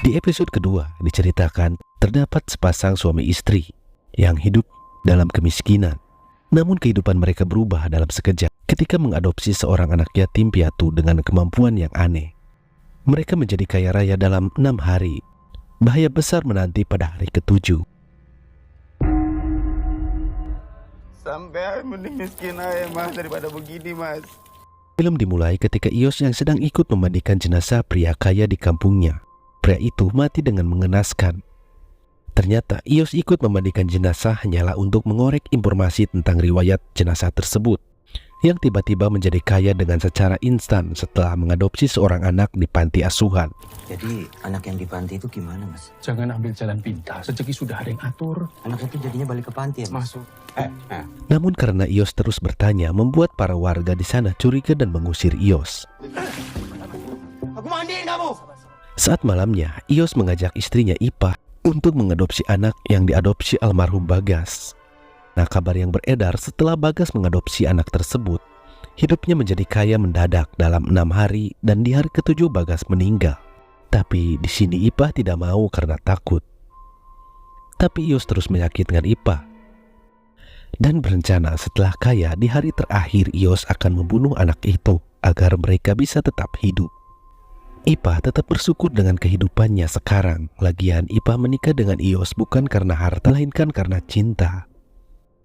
Di episode kedua diceritakan terdapat sepasang suami istri yang hidup dalam kemiskinan. Namun kehidupan mereka berubah dalam sekejap ketika mengadopsi seorang anak yatim piatu dengan kemampuan yang aneh. Mereka menjadi kaya raya dalam 6 hari. Bahaya besar menanti pada hari ke-7. Sampai mending miskin aja mas daripada begini mas. Film dimulai ketika Ios yang sedang ikut memandikan jenazah pria kaya di kampungnya. Pria itu mati dengan mengenaskan. Ternyata Ios ikut memandikan jenazah hanyalah untuk mengorek informasi tentang riwayat jenazah tersebut, yang tiba-tiba menjadi kaya dengan secara instan setelah mengadopsi seorang anak di panti asuhan. Jadi anak yang di panti itu gimana mas? Jangan ambil jalan pintas, rezeki sudah ada yang atur. Anak itu jadinya balik ke panti ya mas? Masuk. Namun karena Ios terus bertanya, membuat para warga di sana curiga dan mengusir Ios. Aku mandiin kamu. Saat malamnya, Ios mengajak istrinya Ipah untuk mengadopsi anak yang diadopsi almarhum Bagas. Nah, kabar yang beredar setelah Bagas mengadopsi anak tersebut, hidupnya menjadi kaya mendadak dalam 6 hari dan di hari ke-7 Bagas meninggal. Tapi di sini Ipah tidak mau karena takut. Tapi Ios terus meyakinkan Ipah dan berencana setelah kaya di hari terakhir Ios akan membunuh anak itu agar mereka bisa tetap hidup. Ipah tetap bersyukur dengan kehidupannya sekarang. Lagian Ipah menikah dengan Ios bukan karena harta, melainkan karena cinta.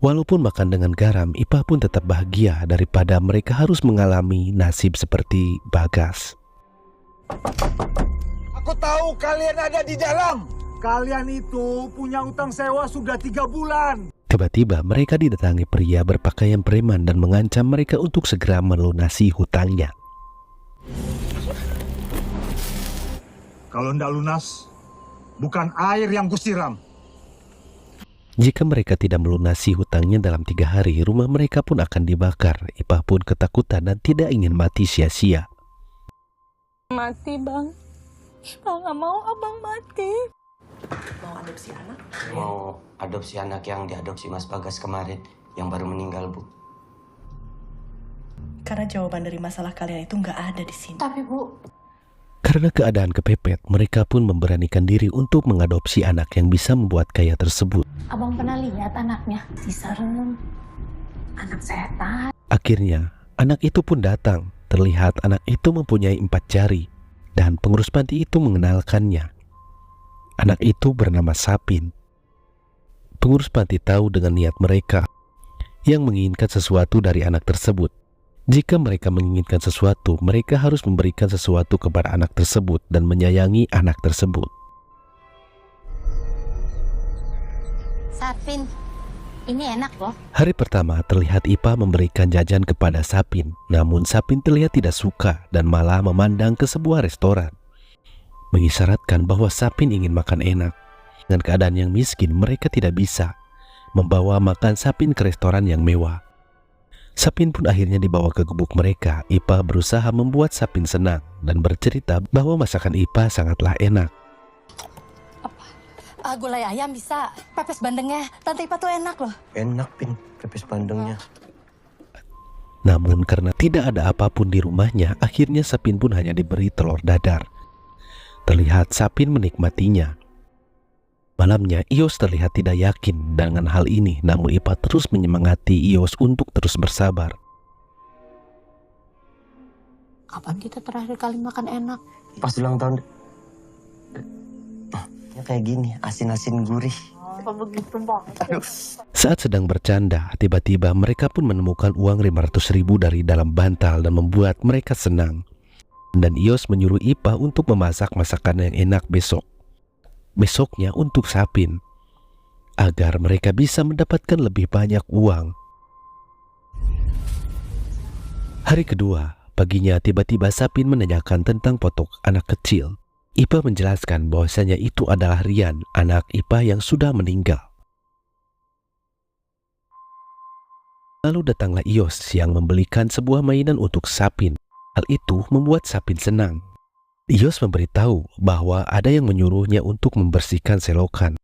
Walaupun makan dengan garam, Ipah pun tetap bahagia daripada mereka harus mengalami nasib seperti Bagas. Aku tahu kalian ada di dalam. Kalian itu punya utang sewa sudah 3 bulan. Tiba-tiba mereka didatangi pria berpakaian preman dan mengancam mereka untuk segera melunasi hutangnya. Kalau ndak lunas, bukan air yang kusiram. Jika mereka tidak melunasi hutangnya dalam 3 hari, rumah mereka pun akan dibakar. Ipah pun ketakutan dan tidak ingin mati sia-sia. Mati bang, nggak mau abang mati. Mau adopsi anak? Mau adopsi anak yang diadopsi Mas Bagas kemarin, yang baru meninggal bu. Karena jawaban dari masalah kalian itu nggak ada di sini. Tapi bu, Karena keadaan kepepet, mereka pun memberanikan diri untuk mengadopsi anak yang bisa membuat kaya tersebut. abang pernah lihat anaknya? Si serem, anak setan. Akhirnya, anak itu pun datang. Terlihat anak itu mempunyai 4 jari, dan pengurus panti itu mengenalkannya. Anak itu bernama Sapin. Pengurus panti tahu dengan niat mereka yang menginginkan sesuatu dari anak tersebut. Jika mereka menginginkan sesuatu, mereka harus memberikan sesuatu kepada anak tersebut dan menyayangi anak tersebut. Sapin, ini enak loh. Hari pertama terlihat Ipah memberikan jajan kepada Sapin, namun Sapin terlihat tidak suka dan malah memandang ke sebuah restoran, mengisyaratkan bahwa Sapin ingin makan enak. Dengan keadaan yang miskin, mereka tidak bisa membawa makan Sapin ke restoran yang mewah. Sapin pun akhirnya dibawa ke gubuk mereka. Ipah berusaha membuat Sapin senang dan bercerita bahwa masakan Ipah sangatlah enak. Gulai ayam bisa, pepes bandengnya Tante Ipa tuh enak loh. Enak Pin, pepes bandengnya. Namun karena tidak ada apapun di rumahnya, akhirnya Sapin pun hanya diberi telur dadar. Terlihat Sapin menikmatinya. Malamnya, Ios terlihat tidak yakin dengan hal ini, namun Ipah terus menyemangati Ios untuk terus bersabar. Kapan kita terakhir kali makan enak? Pas ulang tahun. Ya kayak gini, asin-asin gurih. Apa begitu bang? Saat sedang bercanda, tiba-tiba mereka pun menemukan uang 500.000 dari dalam bantal dan membuat mereka senang. Dan Ios menyuruh Ipah untuk memasak masakan yang enak besoknya untuk Sapin, agar mereka bisa mendapatkan lebih banyak uang. Hari kedua, paginya tiba-tiba Sapin menanyakan tentang foto anak kecil. Ipah menjelaskan bahwasanya itu adalah Rian, anak Ipah yang sudah meninggal. Lalu datanglah Ios yang membelikan sebuah mainan untuk Sapin. Hal itu membuat Sapin senang. Ios memberitahu bahwa ada yang menyuruhnya untuk membersihkan selokan.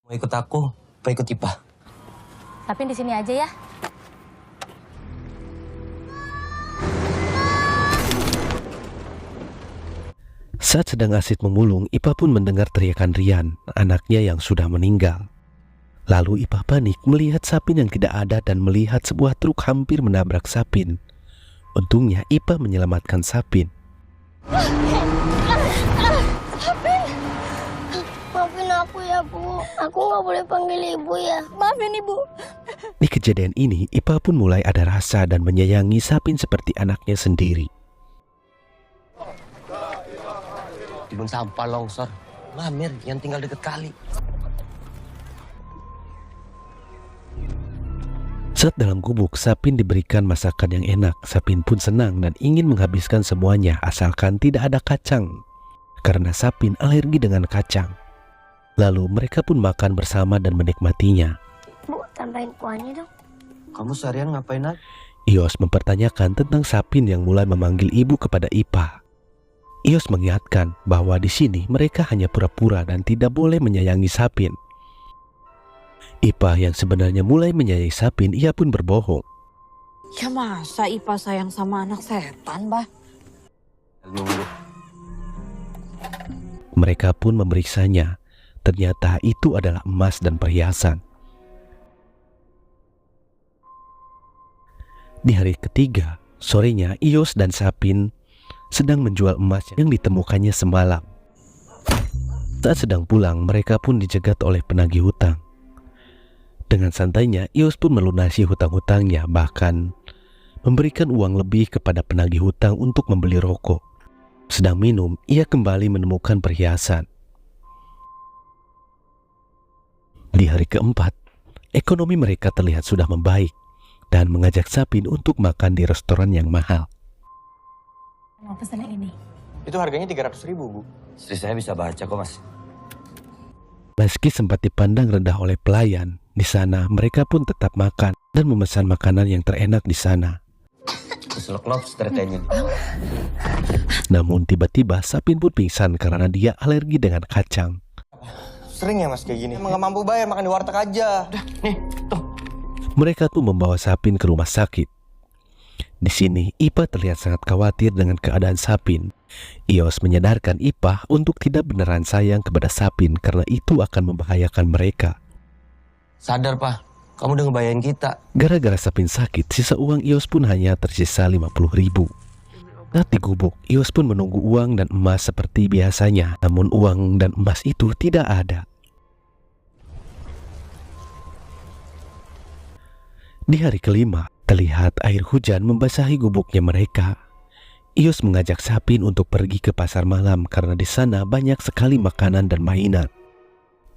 Mau ikut aku, apa ikut Ipah? Sapin di sini aja ya. Saat sedang asik memulung, Ipah pun mendengar teriakan Rian, anaknya yang sudah meninggal. Lalu Ipah panik melihat Sapin yang tidak ada dan melihat sebuah truk hampir menabrak Sapin. Untungnya Ipah menyelamatkan Sapin. Maafin aku ya, Bu. Aku nggak boleh panggil ibu ya. Maafin ibu. Di kejadian ini, Ipah pun mulai ada rasa dan menyayangi Sapin seperti anaknya sendiri. Timbun sampah longsor. Lamir yang tinggal deket kali. Saat dalam gubuk, Sapin diberikan masakan yang enak. Sapin pun senang dan ingin menghabiskan semuanya asalkan tidak ada kacang. Karena Sapin alergi dengan kacang. Lalu mereka pun makan bersama dan menikmatinya. Bu, tambahin kuahnya dong. Kamu seharian ngapain aja? Ios mempertanyakan tentang Sapin yang mulai memanggil ibu kepada Ipah. Ios mengingatkan bahwa di sini mereka hanya pura-pura dan tidak boleh menyayangi Sapin. Ipah yang sebenarnya mulai menyayangi Sapin, ia pun berbohong. Ya masa Ipah sayang sama anak setan, Bah? Mereka pun memeriksanya. Ternyata itu adalah emas dan perhiasan. Di hari ketiga, sorenya Ios dan Sapin sedang menjual emas yang ditemukannya semalam. Saat sedang pulang, mereka pun dicegat oleh penagih hutang. Dengan santainya, Ios pun melunasi hutang-hutangnya, bahkan memberikan uang lebih kepada penagih hutang untuk membeli rokok. Sedang minum, ia kembali menemukan perhiasan. Di hari keempat, ekonomi mereka terlihat sudah membaik dan mengajak Sapin untuk makan di restoran yang mahal. Mau pesan yang ini? Itu harganya 300.000, Bu. Istri saya bisa baca kok, Mas. Meski sempat dipandang rendah oleh pelayan, di sana mereka pun tetap makan dan memesan makanan yang terenak di sana. Keselak lobster kayaknya. Namun tiba-tiba Sapin pun pingsan karena dia alergi dengan kacang. Sering ya Mas kayak gini? Emang gak mampu bayar, makan di warteg aja. Udah, nih, tuh. Mereka tuh membawa Sapin ke rumah sakit. Di sini Ipah terlihat sangat khawatir dengan keadaan Sapin. Ios menyadarkan Ipah untuk tidak beneran sayang kepada Sapin karena itu akan membahayakan mereka. Sadar, Pak. Kamu udah ngebayain kita. Gara-gara Sapin sakit, sisa uang Ios pun hanya tersisa 50.000. Saat di gubuk, Ios pun menunggu uang dan emas seperti biasanya. Namun uang dan emas itu tidak ada. Di hari kelima, terlihat air hujan membasahi gubuknya mereka. Ios mengajak Sapin untuk pergi ke pasar malam karena di sana banyak sekali makanan dan mainan.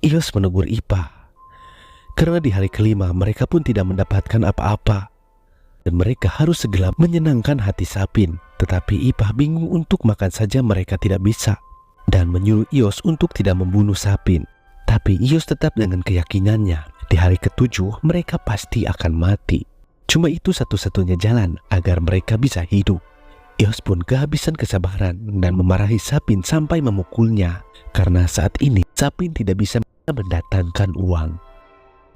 Ios menegur Ipah. Karena di hari kelima mereka pun tidak mendapatkan apa-apa. Dan mereka harus segera menyenangkan hati Sapin. Tetapi Ipah bingung untuk makan saja mereka tidak bisa. Dan menyuruh Ios untuk tidak membunuh Sapin. Tapi Ios tetap dengan keyakinannya. Di hari ketujuh mereka pasti akan mati. Cuma itu satu-satunya jalan agar mereka bisa hidup. Ios pun kehabisan kesabaran dan memarahi Sapin sampai memukulnya. Karena saat ini Sapin tidak bisa mendatangkan uang.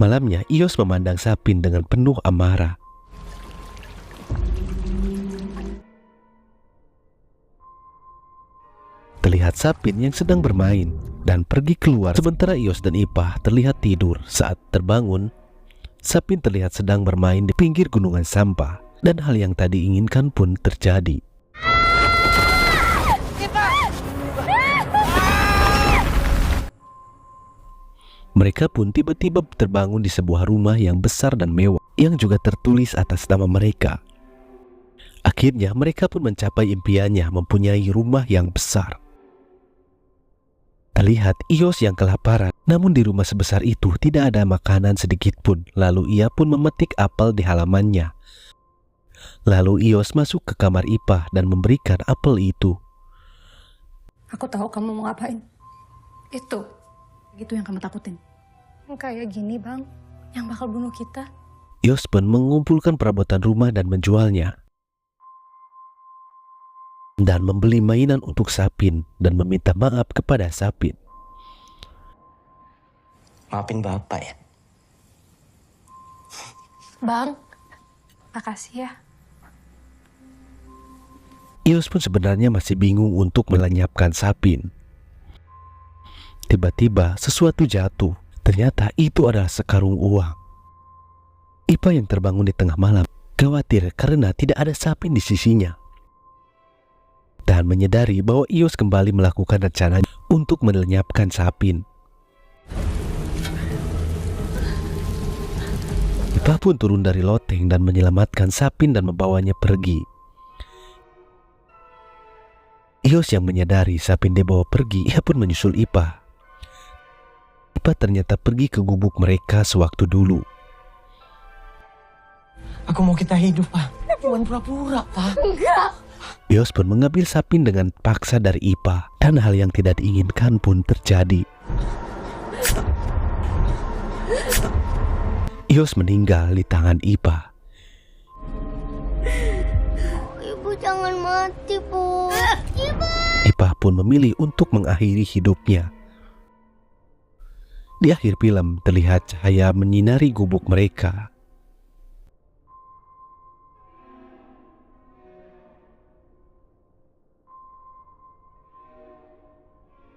Malamnya Ios memandang Sapin dengan penuh amarah. Terlihat Sapin yang sedang bermain dan pergi keluar sementara Ios dan Ipah terlihat tidur. Saat terbangun, Sapin terlihat sedang bermain di pinggir gunungan sampah dan hal yang tadi inginkan pun terjadi. Mereka pun tiba-tiba terbangun di sebuah rumah yang besar dan mewah yang juga tertulis atas nama mereka. Akhirnya mereka pun mencapai impiannya mempunyai rumah yang besar. Terlihat Ios yang kelaparan, namun di rumah sebesar itu tidak ada makanan sedikit pun. Lalu ia pun memetik apel di halamannya. Lalu Ios masuk ke kamar Ipah dan memberikan apel itu. Aku tahu kamu mau ngapain. Itu yang kamu takutin. Kayak gini bang, Yang bakal bunuh kita. Ios pun mengumpulkan perabotan rumah dan menjualnya. Dan membeli mainan untuk Sapin dan meminta maaf kepada Sapin. Maafin Bapak ya. Bang, makasih ya. Ios pun sebenarnya masih bingung untuk melenyapkan Sapin. Tiba-tiba sesuatu jatuh. Ternyata itu adalah sekarung uang. Ipa yang terbangun di tengah malam khawatir karena tidak ada Sapin di sisinya. Dan menyadari bahwa Ios kembali melakukan rencananya untuk melenyapkan Sapin. Ipa pun turun dari loteng dan menyelamatkan Sapin dan membawanya pergi. Ios yang menyadari Sapin dibawa pergi, ia pun menyusul Ipa. Ipa ternyata pergi ke gubuk mereka sewaktu dulu. Aku mau kita hidup, Pak. Cuman pura-pura, Pak. Enggak. Ios pun mengambil Sapin dengan paksa dari Ipa, dan hal yang tidak diinginkan pun terjadi. Ios meninggal di tangan Ipa. Ibu jangan mati, Bu. Ibu. Ipa pun memilih untuk mengakhiri hidupnya. Di akhir film terlihat cahaya menyinari gubuk mereka.